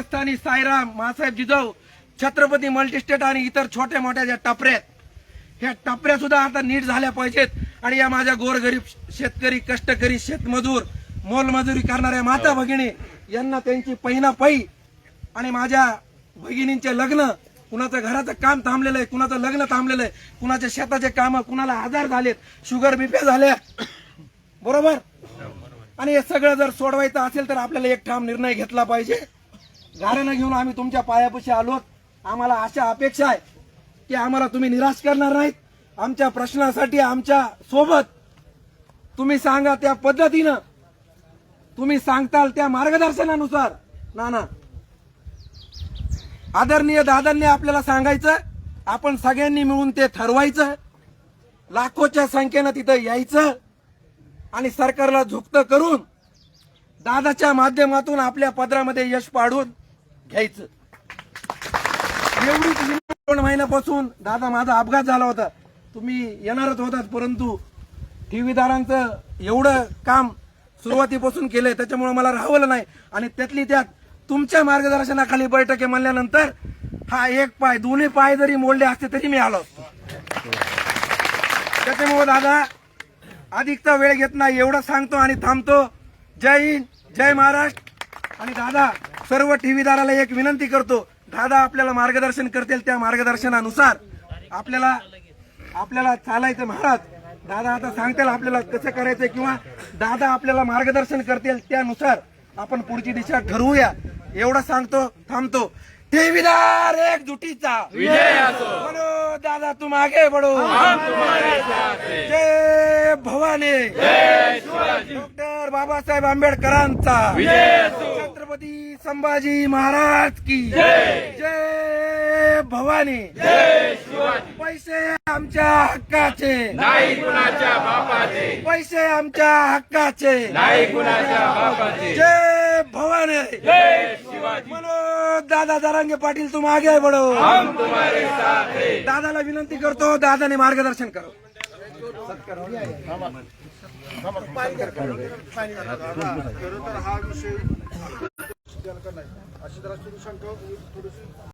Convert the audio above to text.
पाकिस्तानी साईराम, मासाहेब Jijau, Chhatrapati multi-state आणि इतर छोट्या मोठ्या ज्या टपऱ्यात, ह्या टपऱ्या सुद्धा आता नीट झाल्या पाहिजेत. आणि या माझ्या गोरगरीब शेतकरी, कष्टकरी, शेतमजूर, मोलमजुरी करणाऱ्या माता भगिनी यांना त्यांची पहिना पै आणि माझ्या भगिनींचे लग्न, कुणाचं घराचं काम थांबलेलं आहे, कुणाचं लग्न थांबलेलं आहे, कुणाच्या शेताचे काम, कुणाला आजार झालेत, शुगर बीपी झाल्या, बरोबर. आणि हे सगळं जर सोडवायचं असेल तर आपल्याला एक ठाम निर्णय घेतला पाहिजे. गाड्यानं घेऊन आम्ही तुमच्या पायापाशी आलोत. आम्हाला अशा अपेक्षा आहे की आम्हाला तुम्ही निराश करणार नाहीत. आमच्या प्रश्नासाठी आमच्या सोबत तुम्ही सांगा त्या पद्धतीनं, तुम्ही सांगताल त्या मार्गदर्शनानुसार. नाना, आदरणीय दादांनी आपल्याला सांगायचं, आपण सगळ्यांनी मिळून ते ठरवायचं, लाखोच्या संख्येनं तिथं यायचं आणि सरकारला झुकतं करून दादाच्या माध्यमातून आपल्या पदरामध्ये यश पाडून घ्यायचं. एवढीच 2 महिन्यापासून दादा माझा अपघात झाला होता, तुम्ही येणारच होतात, परंतु ठेवीदारांचं एवढं काम सुरुवातीपासून केलंय त्याच्यामुळे मला राहवलं नाही. आणि त्यातली त्यात तुमच्या मार्गदर्शनाखाली बैठक आहे म्हणल्यानंतर हा एक पाय, दोन्ही पाय जरी मोडले असते तरी मी आलो असतो. त्याच्यामुळे दादा अधिकचा वेळ घेत नाही, एवढं सांगतो आणि थांबतो. जय हिंद, जय महाराष्ट्र. आणि दादा सर्व ठेवीदाराला एक विनंती करतो, दादा आपल्याला मार्गदर्शन करतील त्या मार्गदर्शनानुसार आपल्याला चालायचं. महाराज दादा आता सांगतील आपल्याला कसं करायचं किंवा दादा आपल्याला मार्गदर्शन करतील त्यानुसार आपण पुढची दिशा ठरवूया. एवढं सांगतो, थांबतो. ठेवीदार एकजुटीचा विजय असो. बोलो दादा तुम आगे बढ़ो, हम तुम्हारे साथ हैं. जय भवानी, जय शिवाजी. डॉक्टर बाबासाहेब आंबेडकरांचा विजय असो. छत्रपती संभाजी महाराज की जय. जय भवानी, जय शिवाजी. पैसे आमच्या हक्काचे, नाही कुणाच्या बापाचे. पैसे आमच्या हक्काचे, नाही कुणाच्या बापाचे. जय भवानी, जय शिवाजी. मनोज दादा जरांगे पाटील तुम आगे बढ़ो, हम तुम्हारे साथ हैं. दादाला विनंती करतो, दादाने मार्गदर्शन करो. हा विषय